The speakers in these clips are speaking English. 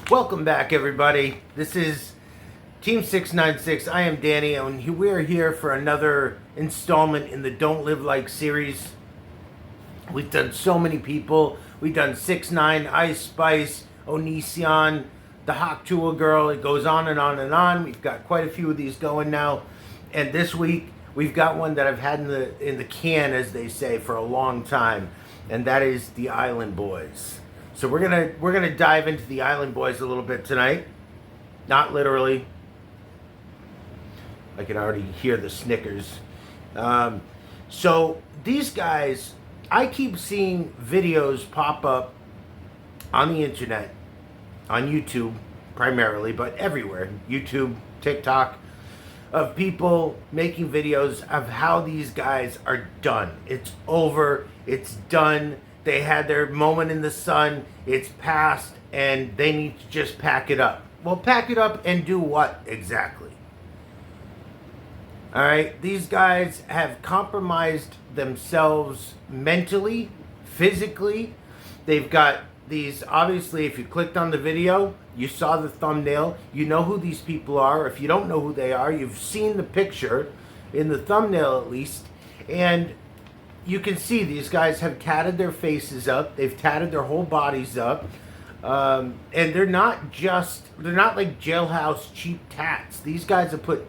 Welcome back, everybody. This is Team 696. I am Danny, and we are here for another installment in the Don't Live Like series. We've done so many people. We've done 6ix9ine, Ice Spice, Onision, the Hawk Tool Girl. It goes on and on and on. We've got quite a few of these going now. And this week, we've got one that I've had in the can, as they say, for a long time. And that is the Island Boys. So we're gonna dive into the Island Boys a little bit tonight. Not literally. I can already hear the snickers. So these guys, I keep seeing videos pop up on the internet, on YouTube primarily, but everywhere, YouTube, TikTok, of people making videos of how these guys are done. It's over. It's done. They had their moment in the sun. It's past, and they need to just pack it up. Well, pack it up and do what exactly? All right, these guys have compromised themselves mentally, physically. They've got these, obviously, if you clicked on the video, you saw the thumbnail, you know who these people are. If you don't know who they are, you've seen the picture, in the thumbnail at least, and you can see these guys have tatted their faces up. They've tatted their whole bodies up. And they're not like jailhouse cheap tats. These guys have put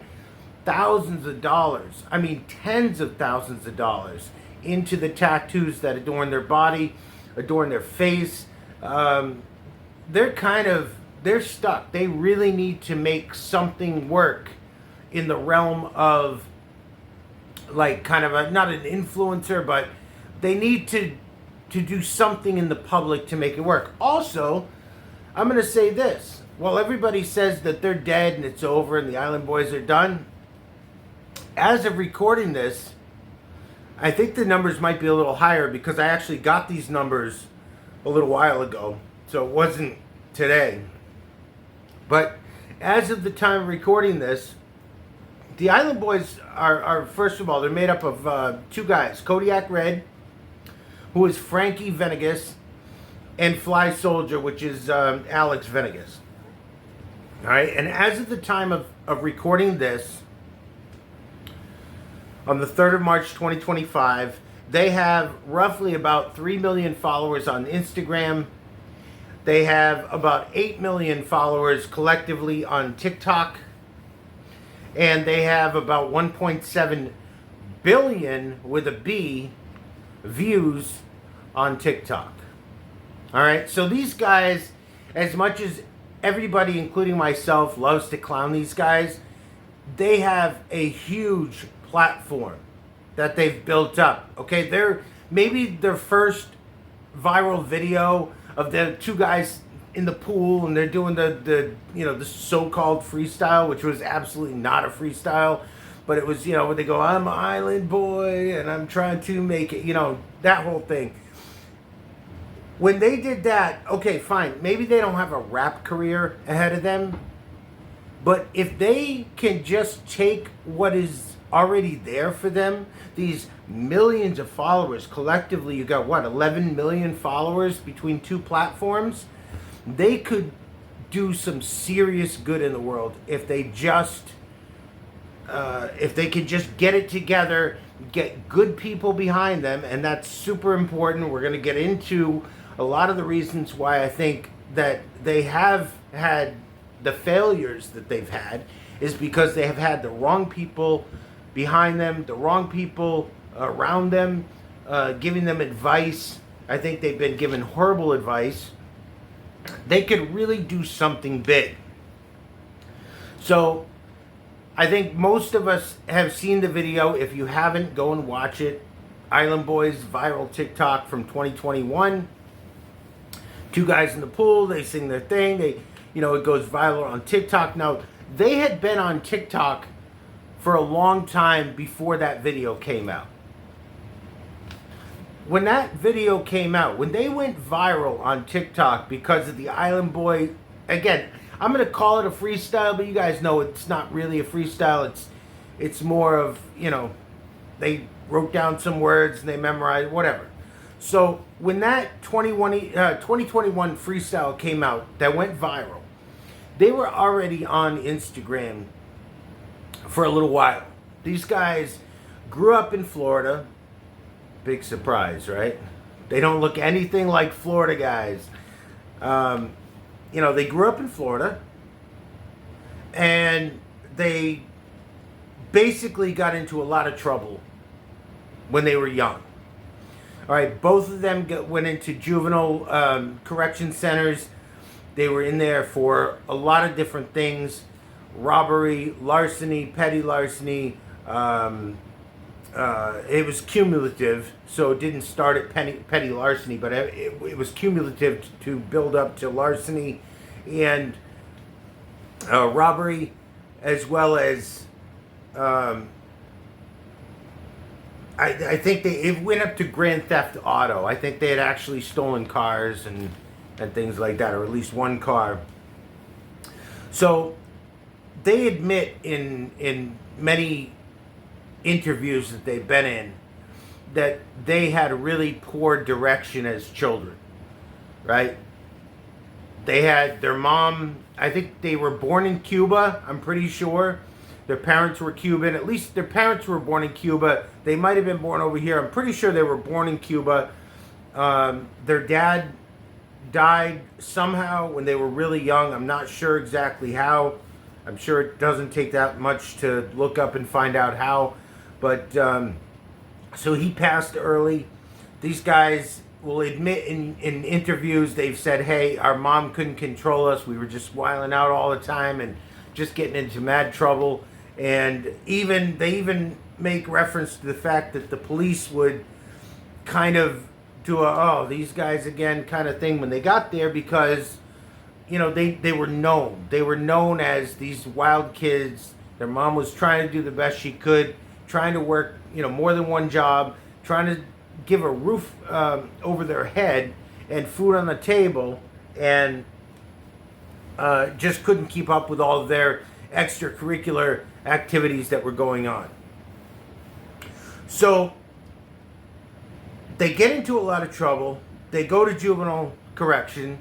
thousands of dollars, I mean tens of thousands of dollars, into the tattoos that adorn their body, adorn their face. They're stuck. They really need to make something work in the realm of, like, kind of not an influencer, but they need to do something in the public to make it work. Also, I'm going to say this. While everybody says that they're dead and it's over and the Island Boys are done, as of recording this, I think the numbers might be a little higher, because I actually got these numbers a little while ago, so it wasn't today. But as of the time of recording this, the Island Boys are first of all, they're made up of two guys. Kodiak Red, who is Frankie Venegas, and Fly Soldier, which is Alex Venegas. All right, and as of the time of recording this, on the 3rd of March 2025, they have roughly about 3 million followers on Instagram. They have about 8 million followers collectively on TikTok. And they have about 1.7 billion, with a B, views on TikTok. All right, so these guys, as much as everybody, including myself, loves to clown these guys, they have a huge platform that they've built up. Okay, they're maybe their first viral video of the two guys in the pool, and they're doing the so-called freestyle, which was absolutely not a freestyle, but it was, where they go, I'm an island boy and I'm trying to make it, that whole thing. When they did that, okay, fine, maybe they don't have a rap career ahead of them, but if they can just take what is already there for them, these millions of followers collectively, you got what, 11 million followers between two platforms, they could do some serious good in the world if they just, if they could just get it together, get good people behind them, and that's super important. We're going to get into a lot of the reasons why I think that they have had the failures that they've had, is because they have had the wrong people behind them, the wrong people around them, giving them advice. I think they've been given horrible advice. They could really do something big. So I think most of us have seen the video. If you haven't, go and watch it. Island Boys viral TikTok from 2021. Two guys in the pool, they sing their thing. It goes viral on TikTok. Now, they had been on TikTok for a long time before that video came out. When that video came out, when they went viral on TikTok because of the Island Boy, again, I'm going to call it a freestyle, but you guys know it's not really a freestyle. It's more of, they wrote down some words and they memorized, whatever. So when that 2021 freestyle came out that went viral, they were already on Instagram for a little while. These guys grew up in Florida. Big surprise, right? They don't look anything like Florida guys. They grew up in Florida, and they basically got into a lot of trouble when they were young. All right, both of them went into juvenile correction centers. They were in there for a lot of different things: robbery, larceny, petty larceny. It was cumulative, so it didn't start at petty larceny, but it was cumulative to build up to larceny and robbery, as well as I think it went up to grand theft auto. I think they had actually stolen cars and things like that, or at least one car. So they admit in many interviews that they've been in that they had a really poor direction as children, right? They had their mom, I think they were born in Cuba, I'm pretty sure. Their parents were Cuban. At least their parents were born in Cuba. They might have been born over here. I'm pretty sure they were born in Cuba. Their dad died somehow when they were really young. I'm not sure exactly how. I'm sure it doesn't take that much to look up and find out how. But so he passed early. These guys will admit in interviews, they've said, hey, our mom couldn't control us. We were just wiling out all the time and just getting into mad trouble. And they even make reference to the fact that the police would kind of do these guys again kind of thing when they got there, because they were known. They were known as these wild kids. Their mom was trying to do the best she could, trying to work, more than one job, trying to give a roof over their head and food on the table, and just couldn't keep up with all of their extracurricular activities that were going on. So they get into a lot of trouble. They go to juvenile correction.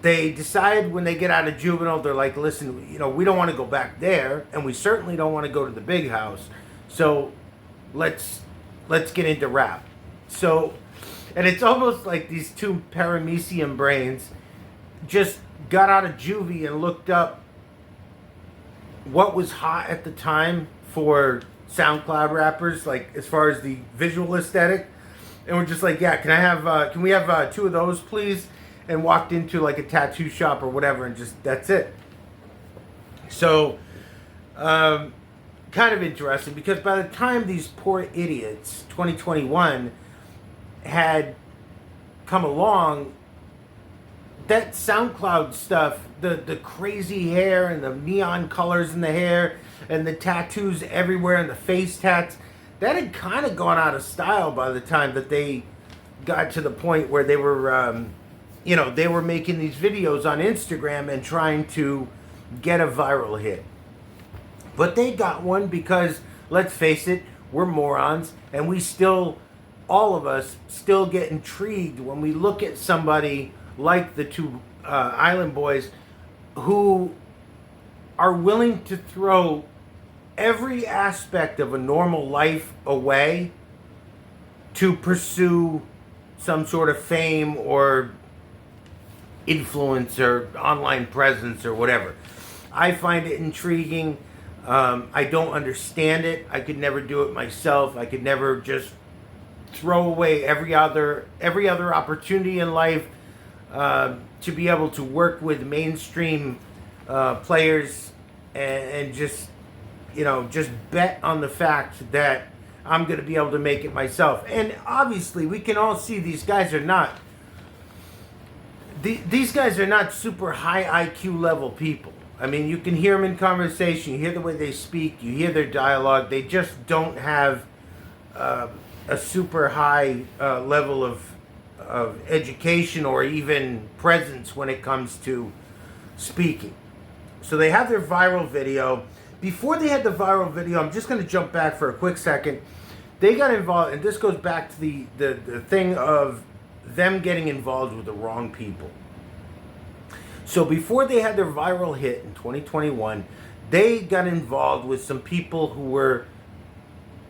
They decide when they get out of juvenile, they're like, listen, we don't want to go back there, and we certainly don't want to go to the big house. So let's get into rap. So, and it's almost like these two paramecium brains just got out of juvie and looked up what was hot at the time for SoundCloud rappers, like as far as the visual aesthetic, and we're just like, yeah, can we have two of those, please? And walked into like a tattoo shop or whatever, and just that's it. So, kind of interesting, because by the time these poor idiots, 2021, had come along, that SoundCloud stuff, the crazy hair and the neon colors in the hair and the tattoos everywhere and the face tats, that had kind of gone out of style by the time that they got to the point where they were, they were making these videos on Instagram and trying to get a viral hit. But they got one because, let's face it, we're morons, and we still, all of us, still get intrigued when we look at somebody like the two Island Boys, who are willing to throw every aspect of a normal life away to pursue some sort of fame or influence or online presence or whatever. I find it intriguing. I don't understand it. I could never do it myself. I could never just throw away every other opportunity in life to be able to work with mainstream players and just bet on the fact that I'm going to be able to make it myself. And obviously, we can all see these guys are not super high IQ level people. I mean, you can hear them in conversation, you hear the way they speak, you hear their dialogue. They just don't have a super high level of education or even presence when it comes to speaking. So they have their viral video. Before they had the viral video, I'm just going to jump back for a quick second. They got involved, and this goes back to the thing of them getting involved with the wrong people. So before they had their viral hit in 2021, they got involved with some people who were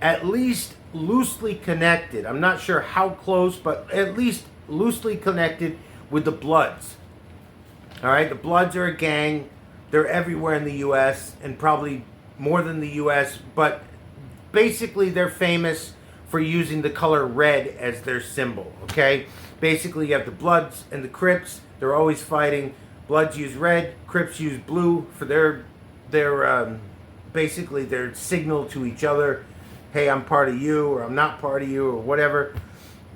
at least loosely connected. I'm not sure how close, but at least loosely connected with the Bloods. All right, the Bloods are a gang. They're everywhere in the U.S. and probably more than the U.S., but basically they're famous for using the color red as their symbol, okay? Basically, you have the Bloods and the Crips. They're always fighting. Bloods use red, Crips use blue for their basically their signal to each other. Hey, I'm part of you, or I'm not part of you, or whatever.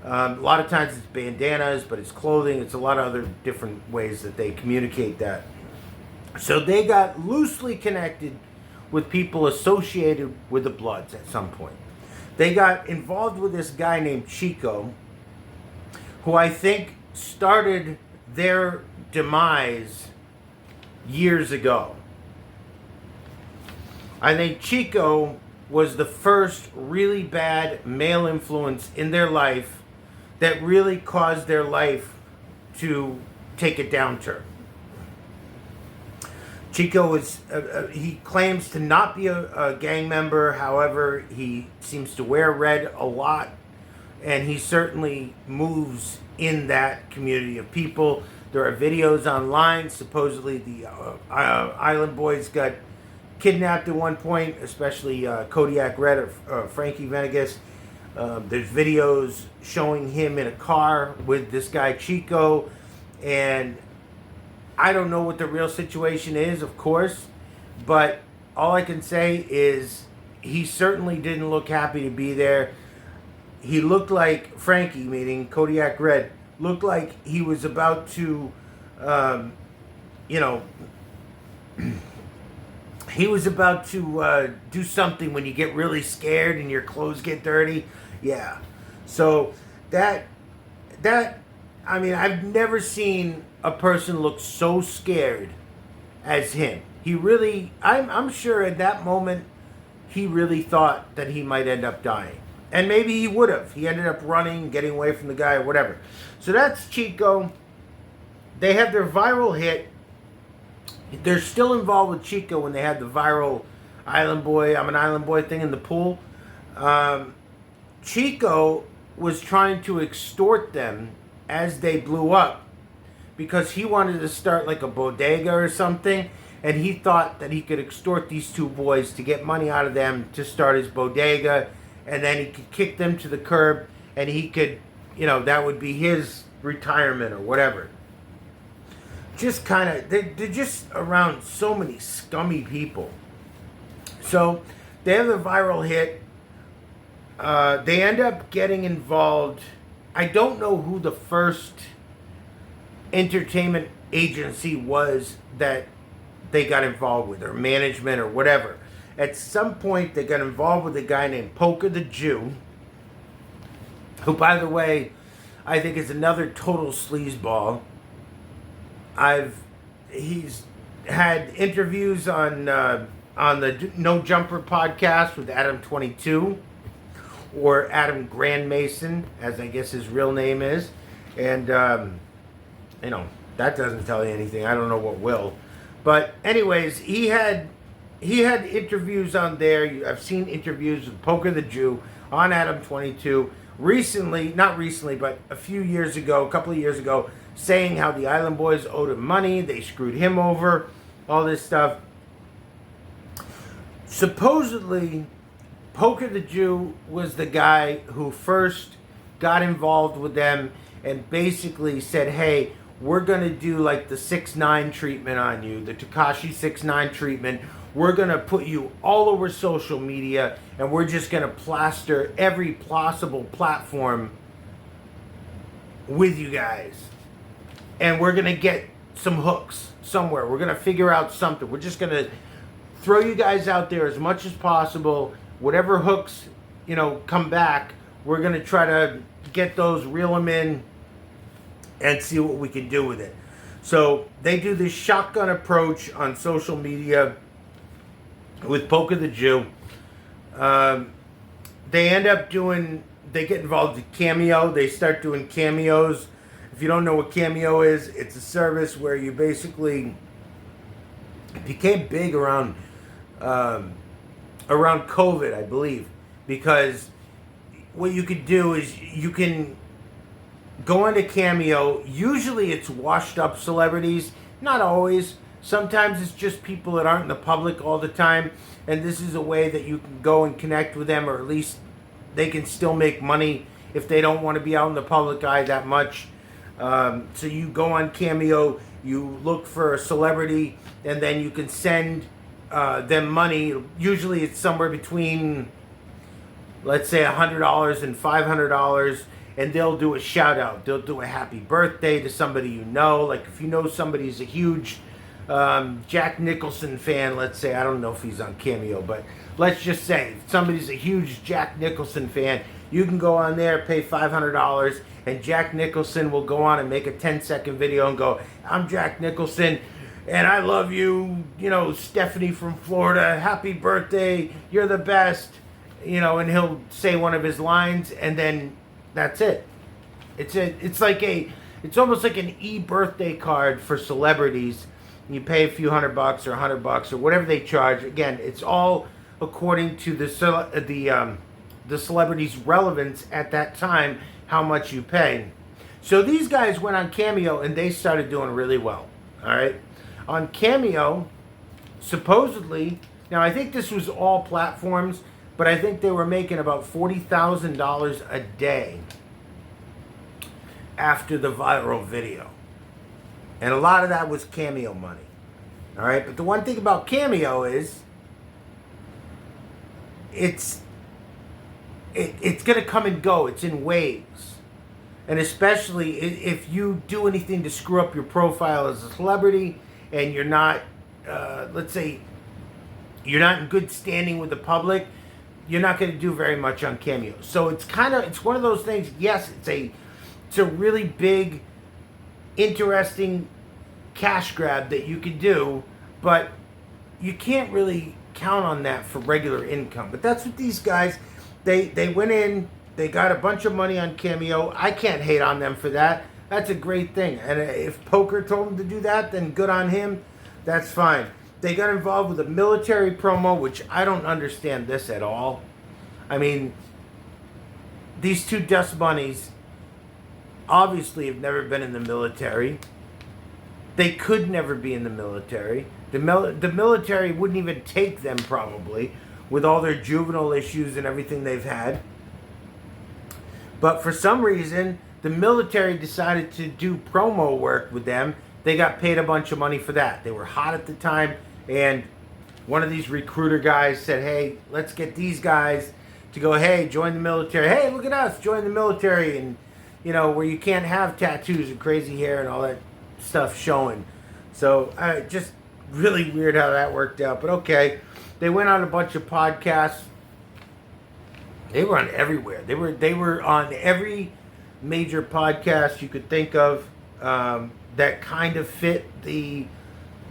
A lot of times it's bandanas, but it's clothing. It's a lot of other different ways that they communicate that. So they got loosely connected with people associated with the Bloods at some point. They got involved with this guy named Chico, who I think started their demise years ago. I think Chico was the first really bad male influence in their life that really caused their life to take a downturn. Chico was, he claims to not be a gang member. However, he seems to wear red a lot, and he certainly moves in that community of people. There are videos online. Supposedly the Island Boys got kidnapped at one point, especially Kodiak Red or Frankie Venegas. There's videos showing him in a car with this guy Chico, and I don't know what the real situation is, of course, but all I can say is he certainly didn't look happy to be there. He looked like, Frankie, meaning Kodiak Red, looked like he was about to, he was about to do something when you get really scared and your clothes get dirty. Yeah. So that, I mean, I've never seen a person look so scared as him. He really, I'm sure at that moment, he really thought that he might end up dying. And maybe he would have. He ended up running, getting away from the guy or whatever. So that's Chico. They had their viral hit. They're still involved with Chico when they had the viral Island Boy, I'm an Island Boy thing in the pool. Chico was trying to extort them as they blew up because he wanted to start like a bodega or something, and he thought that he could extort these two boys to get money out of them to start his bodega, and then he could kick them to the curb, and he could, that would be his retirement or whatever. Just kind of, they're just around so many scummy people. So they have a viral hit. They end up getting involved. I don't know who the first entertainment agency was that they got involved with, or management or whatever. At some point, they got involved with a guy named Poker the Jew, who, by the way, I think is another total sleazeball. He's had interviews on the No Jumper podcast with Adam 22, or Adam Grand Mason, as I guess his real name is, and that doesn't tell you anything. I don't know what will, but anyways, he had interviews on there. I've seen interviews with Poker the Jew on Adam 22 recently, not recently, but a couple of years ago, saying how the Island Boys owed him money, they screwed him over, all this stuff. Supposedly, Poker the Jew was the guy who first got involved with them and basically said, hey, we're going to do like the 6ix9ine treatment on you, the Tekashi 6ix9ine treatment. We're going to put you all over social media, and we're just going to plaster every possible platform with you guys. And we're going to get some hooks somewhere. We're going to figure out something. We're just going to throw you guys out there as much as possible. Whatever hooks, come back, we're going to try to get those, reel them in, and see what we can do with it. So they do this shotgun approach on social media with Poker the Jew. They get involved in Cameo. They start doing cameos. If you don't know what Cameo is, it's a service where you basically became big around COVID, I believe, because what you could do is you can go into Cameo. Usually it's washed up celebrities, not always. Sometimes it's just people that aren't in the public all the time, and this is a way that you can go and connect with them, or at least they can still make money if they don't want to be out in the public eye that much. So you go on Cameo, you look for a celebrity, and then you can send them money. Usually it's somewhere between, let's say, $100 and $500, and they'll do a shout out. They'll do a happy birthday to somebody you know. Like if you know somebody's a huge Jack Nicholson fan, let's say, I don't know if he's on Cameo, but let's just say somebody's a huge Jack Nicholson fan, you can go on there, pay $500, and Jack Nicholson will go on and make a 10-second video and go, I'm Jack Nicholson, and I love you, Stephanie from Florida, happy birthday, you're the best, and he'll say one of his lines, and then that's it. It's almost like an e-birthday card for celebrities. You pay a few $100 or $100 or whatever they charge. Again, it's all according to the celebrity's relevance at that time, how much you pay. So these guys went on Cameo and they started doing really well. All right, on Cameo, supposedly, now I think this was all platforms, but I think they were making about $40,000 a day after the viral video. And a lot of that was Cameo money. All right, but the one thing about Cameo is it's going to come and go. It's in waves. And especially if you do anything to screw up your profile as a celebrity and you're not, let's say, you're not in good standing with the public, you're not going to do very much on Cameo. So it's one of those things. Yes, it's a really big, interesting cash grab that you can do, but you can't really count on that for regular income. But that's what these guys, they went in, they got a bunch of money on Cameo. I can't hate on them for that. That's a great thing. And if Poker told them to do that, then good on him. That's fine. They got involved with a military promo, which I don't understand this at all. I mean, these two dust bunnies obviously have never been in the military. They could never be in the military. The military wouldn't even take them probably, with all their juvenile issues and everything they've had. But for some reason, the military decided to do promo work with them. They got paid a bunch of money for that. They were hot at the time, and one of these recruiter guys said, hey, let's get these guys to go, hey, join the military. Hey, look at us, join the military. And, where you can't have tattoos and crazy hair and all that stuff showing. So just really weird how that worked out. But okay, they went on a bunch of podcasts. They were on everywhere. They were on every major podcast you could think of that kind of fit the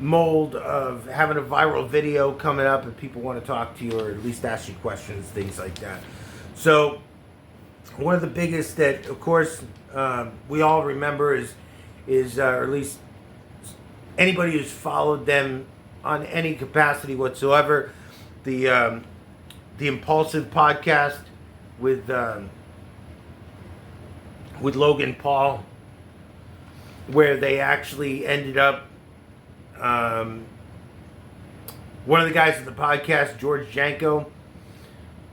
mold of having a viral video coming up and people want to talk to you or at least ask you questions, things like that. So one of the biggest that, of course, we all remember is or at least anybody who's followed them on any capacity whatsoever, the Impulsive podcast with Logan Paul, where they actually ended up, one of the guys in the podcast, George Janko,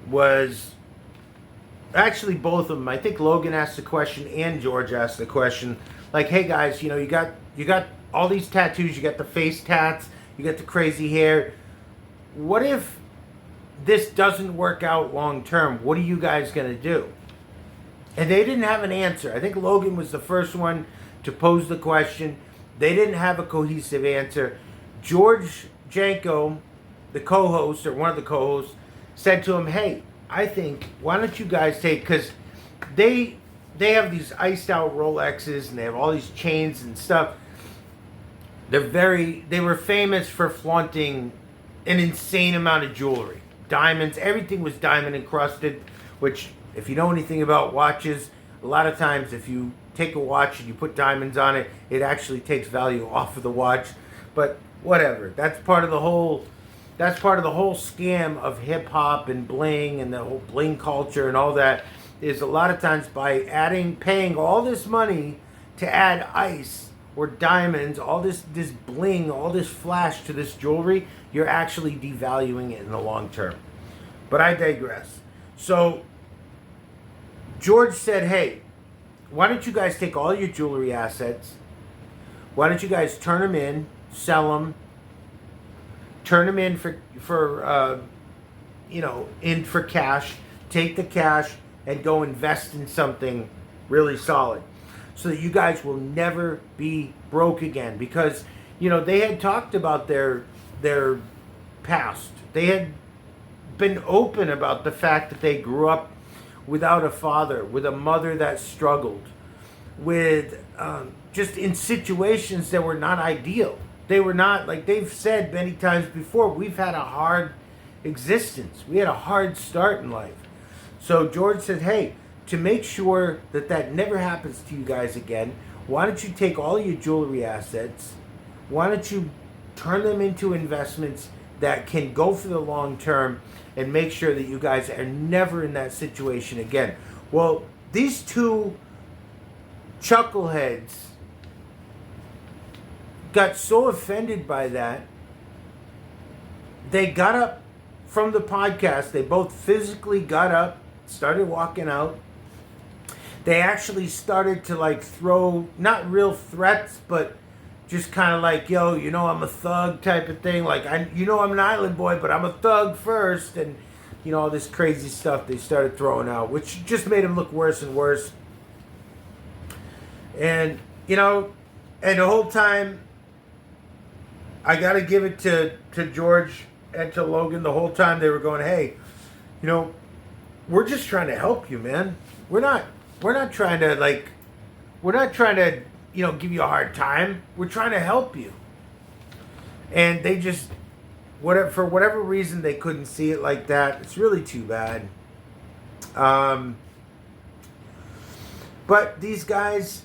was actually both of them. I think Logan asked the question and George asked the question, like, hey guys, you got all these tattoos, you got the face tats, you got the crazy hair. What if this doesn't work out long term? What are you guys going to do? And they didn't have an answer. I think Logan was the first one to pose the question. They didn't have a cohesive answer. George Janko, the co-host, or one of the co-hosts, said to him, hey, I think, why don't you guys take, because they have these iced out Rolexes and they have all these chains and stuff. They were famous for flaunting an insane amount of jewelry. Diamonds, everything was diamond encrusted, which, if you know anything about watches, A lot of times if you take a watch and you put diamonds on it, it actually takes value off of the watch. But whatever. That's part of the whole scam of hip hop and bling and the whole bling culture and all that, is a lot of times by paying all this money to add ice or diamonds, all this bling, all this flash to this jewelry, you're actually devaluing it in the long term. But I digress. So George said, hey, why don't you guys take all your jewelry assets, why don't you guys turn them in, sell them, turn them in for cash, take the cash and go invest in something really solid, so that you guys will never be broke again. Because, they had talked about their past. They had been open about the fact that they grew up without a father, with a mother that struggled, with just in situations that were not ideal. They were not, like they've said many times before, we've had a hard existence. We had a hard start in life. So George said, hey, to make sure that never happens to you guys again, why don't you take all your jewelry assets, why don't you turn them into investments that can go for the long term, and make sure that you guys are never in that situation again. Well, these two chuckleheads got so offended by that, they got up from the podcast. They both physically got up, started walking out. They actually started to throw, not real threats, but just kind of like, yo, I'm a thug type of thing. Like, I'm an island boy, but I'm a thug first. And, all this crazy stuff they started throwing out, which just made him look worse and worse. And, and the whole time, I got to give it to George and to Logan. The whole time they were going, hey, we're just trying to help you, man. We're not trying to give you a hard time. We're trying to help you. And they just, for whatever reason, they couldn't see it like that. It's really too bad. But these guys,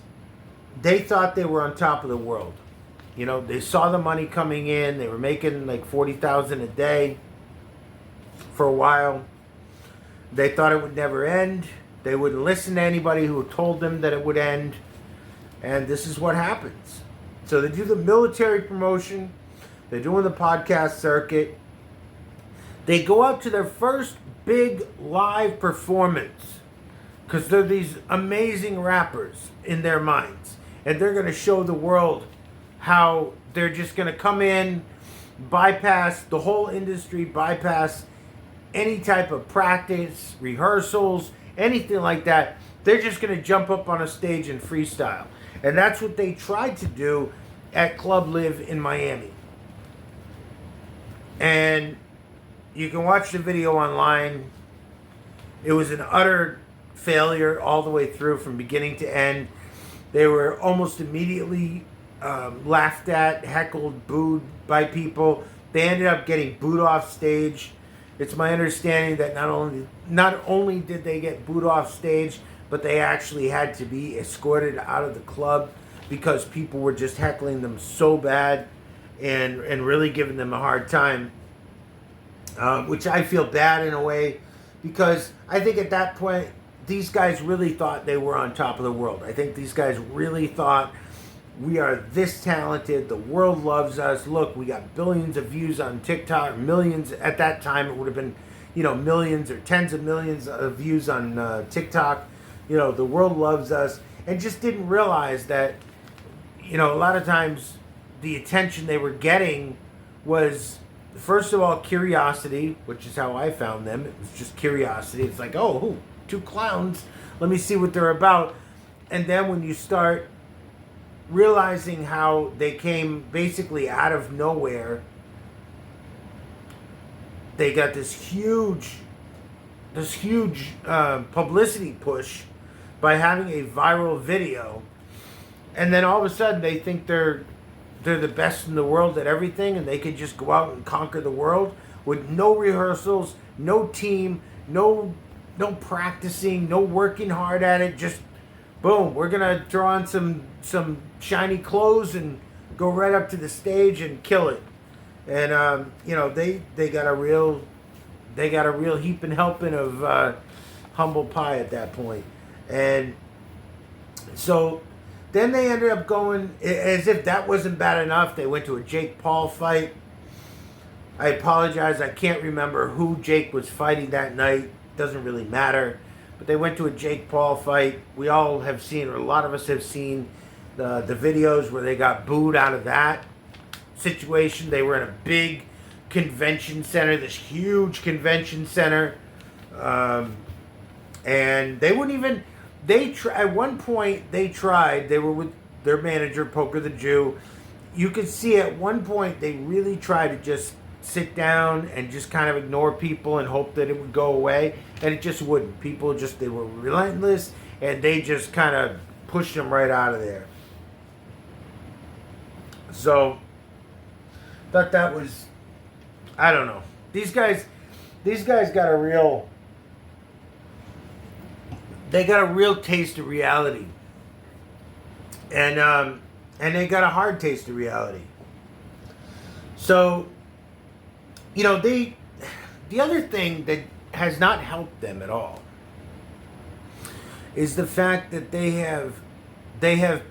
they thought they were on top of the world. They saw the money coming in. They were making like $40,000 a day for a while. They thought it would never end. They wouldn't listen to anybody who told them that it would end. And this is what happens. So they do the military promotion. They're doing the podcast circuit. They go out to their first big live performance, because they're these amazing rappers in their minds. And they're going to show the world how they're just going to come in, bypass the whole industry, bypass any type of practice, rehearsals, anything like that. They're just going to jump up on a stage and freestyle. And that's what they tried to do at Club Live in Miami. And you can watch the video online. It was an utter failure all the way through from beginning to end. They were almost immediately laughed at, heckled, booed by people. They ended up getting booed off stage. It's my understanding that not only did they get booed off stage, but they actually had to be escorted out of the club because people were just heckling them so bad and really giving them a hard time, which I feel bad in a way, because I think at that point, these guys really thought they were on top of the world. I think these guys really thought, we are this talented, the world loves us. Look, we got billions of views on TikTok, millions. At that time, it would have been, millions or tens of millions of views on TikTok. The world loves us. And just didn't realize that, a lot of times the attention they were getting was, first of all, curiosity, which is how I found them. It was just curiosity. It's like, oh, two clowns. Let me see what they're about. And then when you start realizing how they came basically out of nowhere, they got this huge publicity push by having a viral video, and then all of a sudden they think they're the best in the world at everything, and they could just go out and conquer the world with no rehearsals, no team, no practicing, no working hard at it, just Boom, we're gonna draw on some shiny clothes and go right up to the stage and kill it. And they got a real heaping helping of humble pie at that point. And so then they ended up going, as if that wasn't bad enough, they went to a Jake Paul fight. I apologize, I can't remember who Jake was fighting that night. Doesn't really matter. But they went to a Jake Paul fight. We all have seen, or a lot of us have seen, the videos where they got booed out of that situation. They were in a big convention center, this huge convention center. And they wouldn't even, at one point they tried, they were with their manager, Poker the Jew. You could see at one point they really tried to just sit down and just kind of ignore people and hope that it would go away, and it just wouldn't. People just, they were relentless, and they just kind of pushed them right out of there. So thought that was, I don't know, these guys got a real, they got a real taste of reality, and they got a hard taste of reality. So the other thing that has not helped them at all is the fact that they have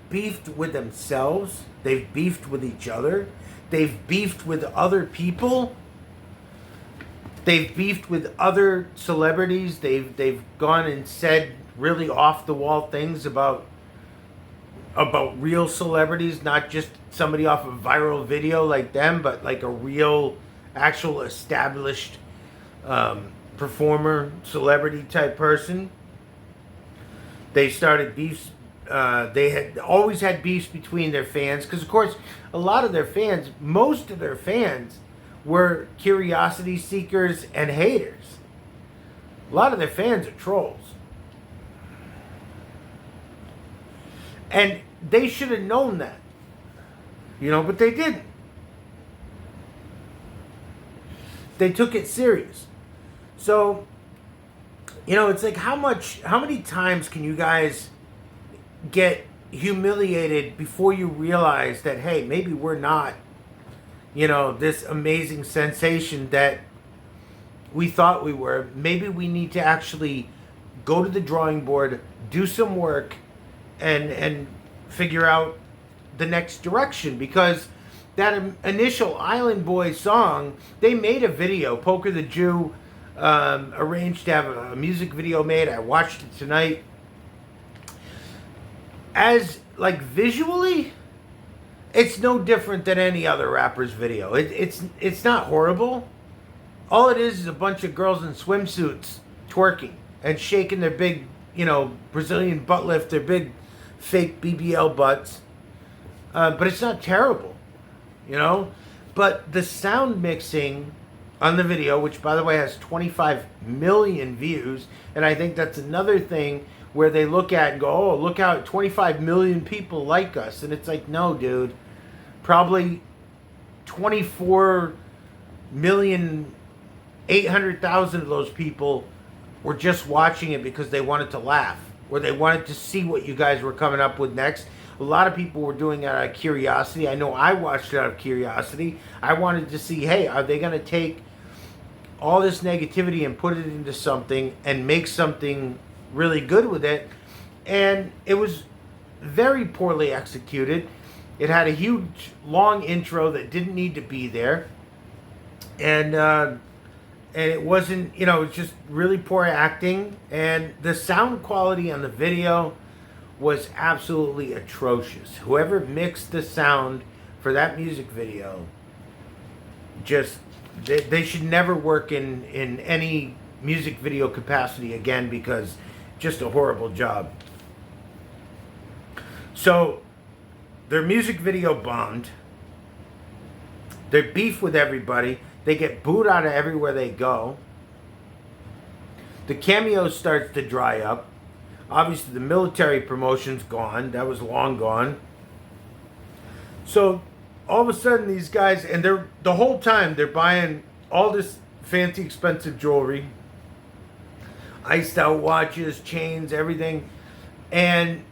beefed with themselves, they've beefed with each other, they've beefed with other people, they've beefed with other celebrities, they've gone and said really off the wall things about real celebrities, not just somebody off a viral video like them, but like a real actual established performer, celebrity type person. They started beefs. They had always had beefs between their fans, because of course a lot of their fans, most of their fans, were curiosity seekers and haters. A lot of their fans are trolls, and they should have known that, but they didn't. They took it serious. So, it's like, how many times can you guys get humiliated before you realize that, hey, maybe we're not, this amazing sensation that we thought we were. Maybe we need to actually go to the drawing board, do some work, and figure out the next direction, because that initial Island Boys song, they made a video. Poker the Jew arranged to have a music video made. I watched it tonight. As, like, visually, it's no different than any other rapper's video. It's not horrible. All it is a bunch of girls in swimsuits twerking and shaking their big, Brazilian butt lift, their big fake BBL butts. But it's not terrible. But the sound mixing on the video, which by the way has 25 million views, and I think that's another thing where they look at and go, oh, look how 25 million people like us, and it's like, no, dude, probably 24,800,000 of those people were just watching it because they wanted to laugh, or they wanted to see what you guys were coming up with next. A lot of people were doing it out of curiosity. I know I watched it out of curiosity. I wanted to see, hey, are they going to take all this negativity and put it into something and make something really good with it? And it was very poorly executed. It had a huge, long intro that didn't need to be there. And it wasn't, it was just really poor acting. And the sound quality on the video was absolutely atrocious. Whoever mixed the sound for that music video, they should never work in any music video capacity again, because just a horrible job. So their music video bombed. They're beef with everybody. They get booed out of everywhere they go. The cameo starts to dry up. Obviously, the military promotion's gone. That was long gone. So, all of a sudden, these guys, and the whole time, they're buying all this fancy, expensive jewelry, iced out watches, chains, everything. And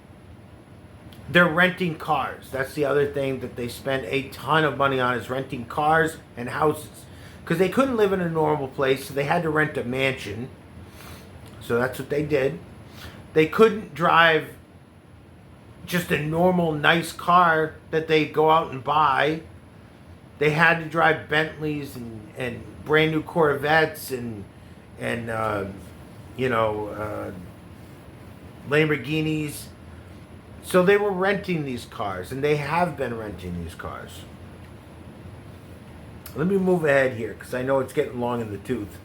they're renting cars. That's the other thing that they spend a ton of money on, is renting cars and houses. Because they couldn't live in a normal place, so they had to rent a mansion. So that's what they did. They couldn't drive just a normal, nice car that they go out and buy. They had to drive Bentleys and brand new Corvettes and Lamborghinis. So they were renting these cars, and they have been renting these cars. Let me move ahead here because I know it's getting long in the tooth.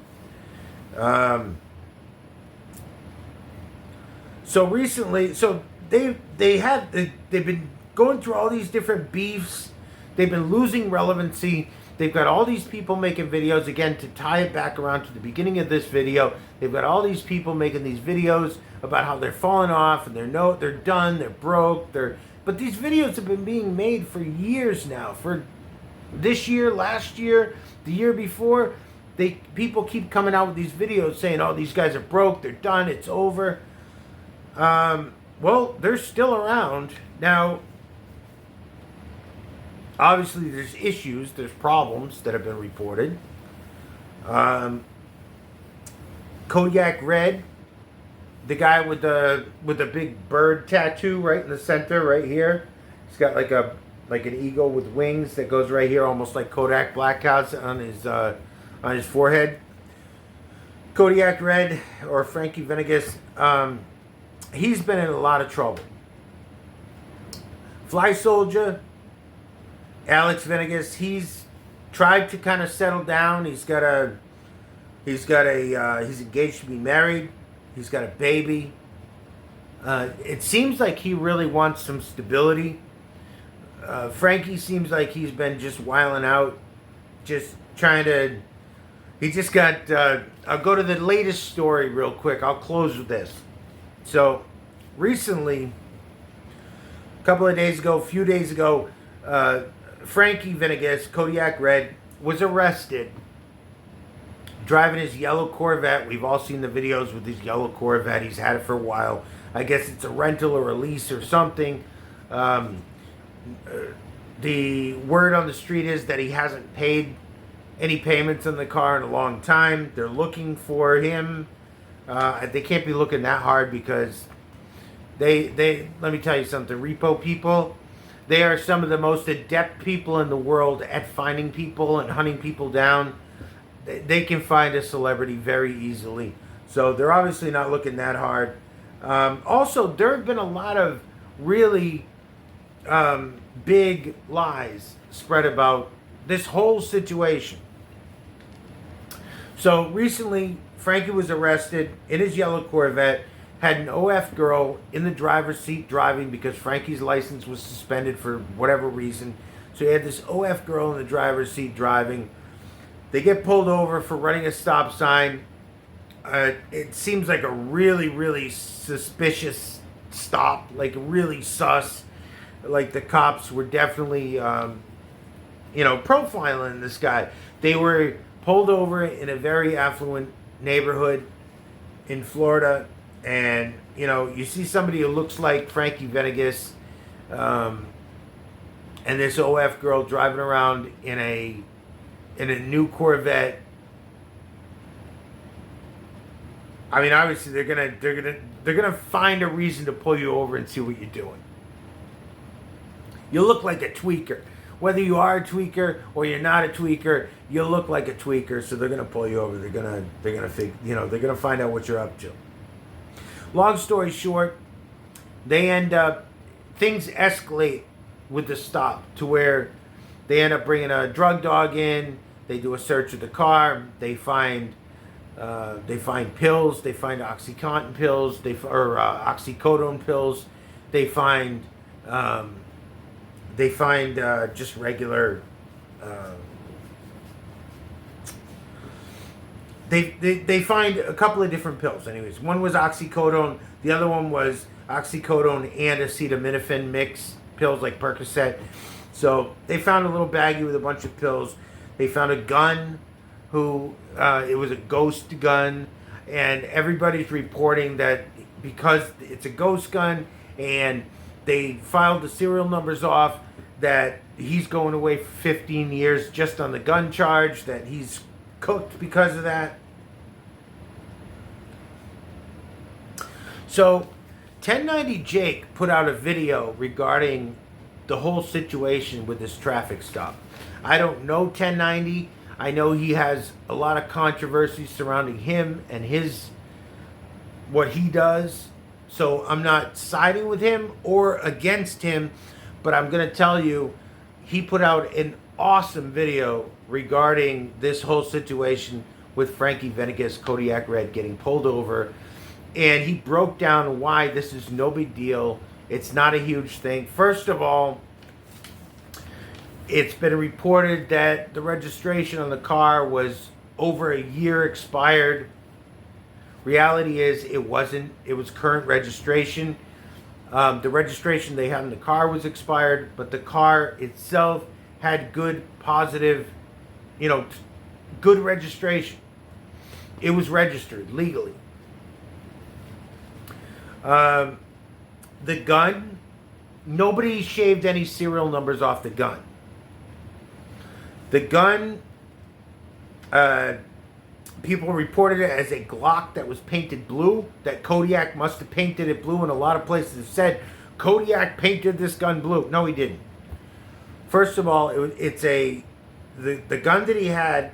So recently, they've been going through all these different beefs. They've been losing relevancy. They've got all these people making videos. Again, to tie it back around to the beginning of this video, they've got all these people making these videos about how they're falling off and they're done, they're broke, but these videos have been being made for years now. For this year, last year, the year before, people keep coming out with these videos saying, "Oh, these guys are broke, they're done, it's over." Well, they're still around now. Obviously, there's issues, there's problems that have been reported. Kodiak Red, the guy with the big bird tattoo right in the center, right here. He's got like an eagle with wings that goes right here, almost like Kodak Blackhouse on his forehead. Kodiak Red, or Frankie Venegas, he's been in a lot of trouble. Fly Soldier, Alex Venegas, he's tried to kind of settle down. He's engaged to be married. He's got a baby. It seems like he really wants some stability. Frankie seems like he's been just wiling out, just trying to. He just got. I'll go to the latest story real quick. I'll close with this. So, recently, a few days ago, Frankie Venegas, Kodiak Red, was arrested driving his yellow Corvette. We've all seen the videos with his yellow Corvette. He's had it for a while. I guess it's a rental or a lease or something. The word on the street is that he hasn't paid any payments on the car in a long time. They're looking for him. They can't be looking that hard because they let me tell you something. Repo people, they are some of the most adept people in the world at finding people and hunting people down. They can find a celebrity very easily. So they're obviously not looking that hard. Also, there have been a lot of really big lies spread about this whole situation. So recently, Frankie was arrested in his yellow Corvette, had an OF girl in the driver's seat driving because Frankie's license was suspended for whatever reason. So he had this OF girl in the driver's seat driving. They get pulled over for running a stop sign. It seems like a really, really suspicious stop, like really sus. Like the cops were definitely, profiling this guy. They were pulled over in a very affluent neighborhood in Florida, and you see somebody who looks like Frankie Venegas, and this OF girl driving around in a new Corvette. I mean, obviously they're gonna find a reason to pull you over and see what you're doing. You look like a tweaker. Whether you are a tweaker or you're not a tweaker, you look like a tweaker, so they're gonna pull you over. They're gonna find out what you're up to. Long story short, they end up, things escalate with the stop to where they end up bringing a drug dog in. They do a search of the car. They find pills. They find OxyContin pills. Oxycodone pills. They find just regular. They find a couple of different pills. Anyways, one was oxycodone. The other one was oxycodone and acetaminophen mix pills like Percocet. So they found a little baggie with a bunch of pills. They found a gun. It was a ghost gun, and everybody's reporting that because it's a ghost gun and They filed the serial numbers off, that he's going away for 15 years just on the gun charge, that he's cooked because of that. So 1090 Jake put out a video regarding the whole situation with this traffic stop. I don't know 1090. I know he has a lot of controversy surrounding him and what he does. So I'm not siding with him or against him, but I'm going to tell you, he put out an awesome video regarding this whole situation with Frankie Venegas Kodiak Red getting pulled over. And he broke down why this is no big deal. It's not a huge thing. First of all, it's been reported that the registration on the car was over a year expired. Reality is it wasn't. It was current registration. The registration they had in the car was expired, but the car itself had good, positive, good registration. It was registered legally. The gun, nobody shaved any serial numbers off the gun. The gun, people reported it as a Glock that was painted blue, that Kodiak must have painted it blue, and a lot of places have said Kodiak painted this gun blue. No, he didn't. First of all, the gun that he had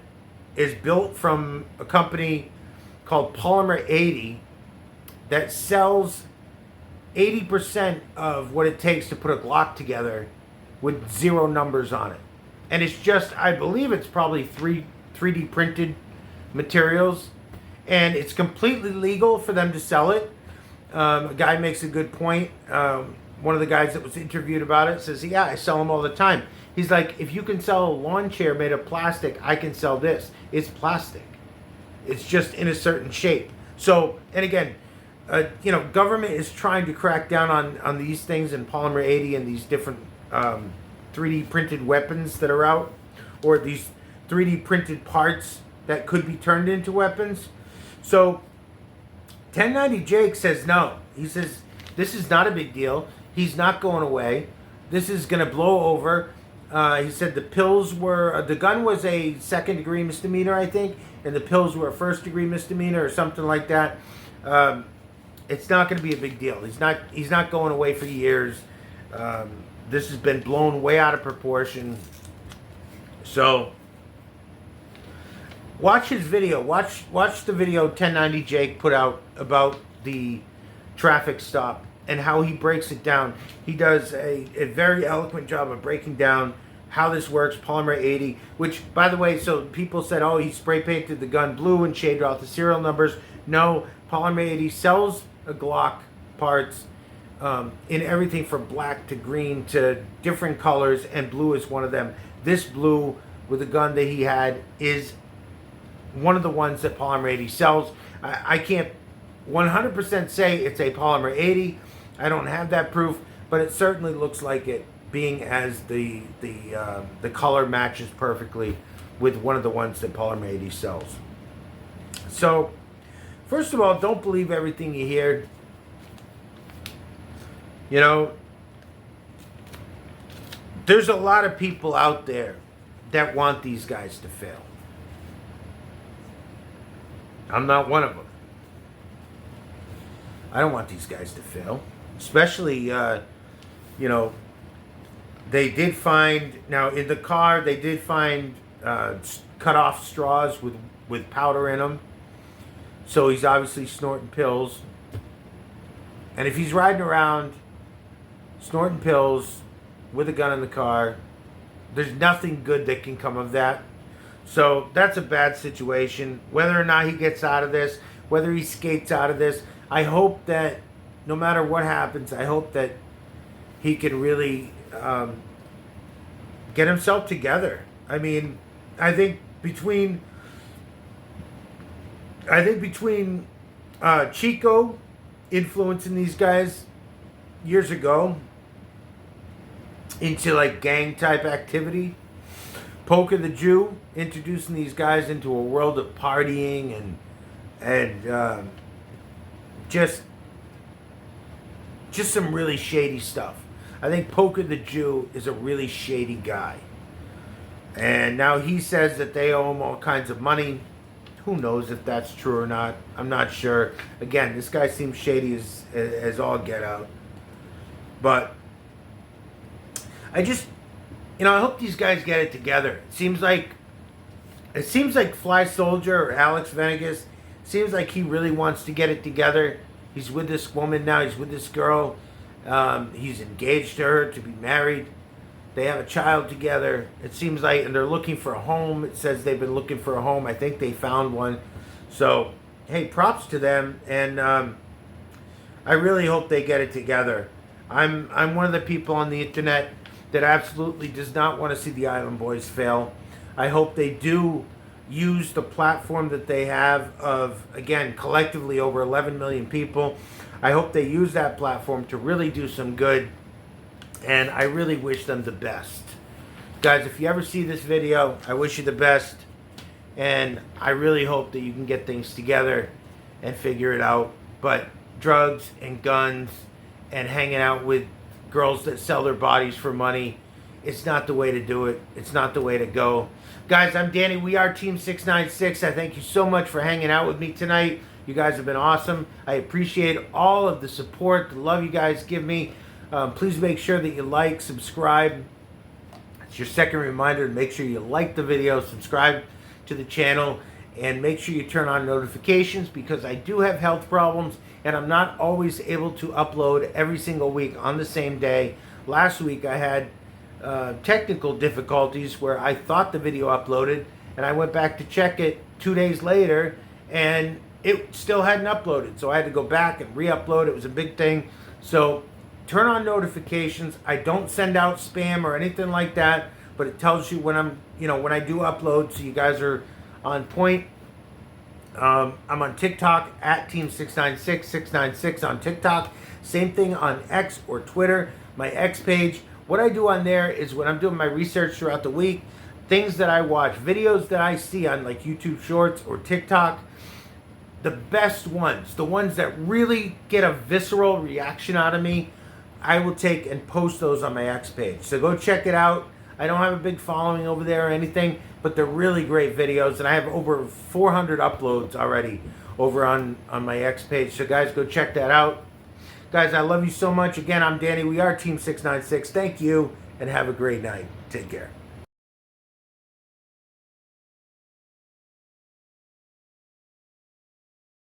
is built from a company called Polymer 80 that sells 80% of what it takes to put a Glock together with 0 numbers on it. And it's just, I believe it's probably 3D printed materials, and it's completely legal for them to sell it. A guy makes a good point. One of the guys that was interviewed about it says, yeah, I sell them all the time. He's like, if you can sell a lawn chair made of plastic, I can sell this. It's plastic. It's just in a certain shape. So, and again, government is trying to crack down on these things in Polymer 80 and these different 3D printed weapons that are out, or these 3D printed parts that could be turned into weapons. So 1090 Jake says no. He says this is not a big deal. He's not going away. This is going to blow over. He said the gun was a 2nd degree misdemeanor, I think, and the pills were a 1st degree misdemeanor or something like that. It's not going to be a big deal. He's not going away for years. This has been blown way out of proportion. So watch his video. Watch the video 1090 Jake put out about the traffic stop and how he breaks it down. He does a very eloquent job of breaking down how this works, Polymer 80, which, by the way, so people said, oh, he spray painted the gun blue and shaded out the serial numbers. No, Polymer 80 sells a Glock parts in everything from black to green to different colors, and blue is one of them. This blue with the gun that he had is one of the ones that Polymer 80 sells. I can't 100% say it's a Polymer 80. I don't have that proof, but it certainly looks like it, being as the color matches perfectly with one of the ones that Polymer 80 sells. So, first of all, don't believe everything you hear. There's a lot of people out there that want these guys to fail. I'm not one of them. I don't want these guys to fail. Especially, they did find, now in the car, they did find cut off straws with powder in them. So he's obviously snorting pills. And if he's riding around snorting pills with a gun in the car, there's nothing good that can come of that. So that's a bad situation. Whether or not he gets out of this, whether he skates out of this, I hope that no matter what happens, I hope that he can really get himself together. I mean, I think between Chico influencing these guys years ago into like gang type activity, Poker the Jew introducing these guys into a world of partying and just just some really shady stuff. I think Poker the Jew is a really shady guy. And now he says that they owe him all kinds of money. Who knows if that's true or not? I'm not sure. Again, this guy seems shady as all get out. But I just, I hope these guys get it together. It seems like Fly Soldier or Alex Venegas, seems like he really wants to get it together. He's with this woman now. He's with this girl. He's engaged to her to be married. They have a child together. It seems like, and they're looking for a home. It says they've been looking for a home. I think they found one. So, hey, props to them. And I really hope they get it together. I'm one of the people on the internet that absolutely does not want to see the Island Boys fail. I hope they do use the platform that they have of, again, collectively over 11 million people. I hope they use that platform to really do some good. And I really wish them the best. Guys, if you ever see this video, I wish you the best. And I really hope that you can get things together and figure it out. But drugs and guns and hanging out with girls that sell their bodies for money, it's not the way to do it. It's not the way to go. Guys, I'm Danny. We are Team 696. I thank you so much for hanging out with me tonight. You guys have been awesome. I appreciate all of the support, the love you guys give me. Please make sure that you like, subscribe. It's your second reminder to make sure you like the video, subscribe to the channel, and make sure you turn on notifications because I do have health problems and I'm not always able to upload every single week on the same day. Last week I had technical difficulties where I thought the video uploaded and I went back to check it 2 days later and it still hadn't uploaded. So I had to go back and re-upload. It was a big thing. So turn on notifications. I don't send out spam or anything like that, but it tells you when when I do upload, so you guys are on point. I'm on TikTok at Team696, 696 on TikTok. Same thing on X or Twitter, my X page. What I do on there is when I'm doing my research throughout the week, things that I watch, videos that I see on like YouTube Shorts or TikTok, the best ones, the ones that really get a visceral reaction out of me, I will take and post those on my X page. So go check it out. I don't have a big following over there or anything, but they're really great videos. And I have over 400 uploads already over on my X page. So guys, go check that out. Guys, I love you so much. Again, I'm Danny. We are Team 696. Thank you and have a great night. Take care.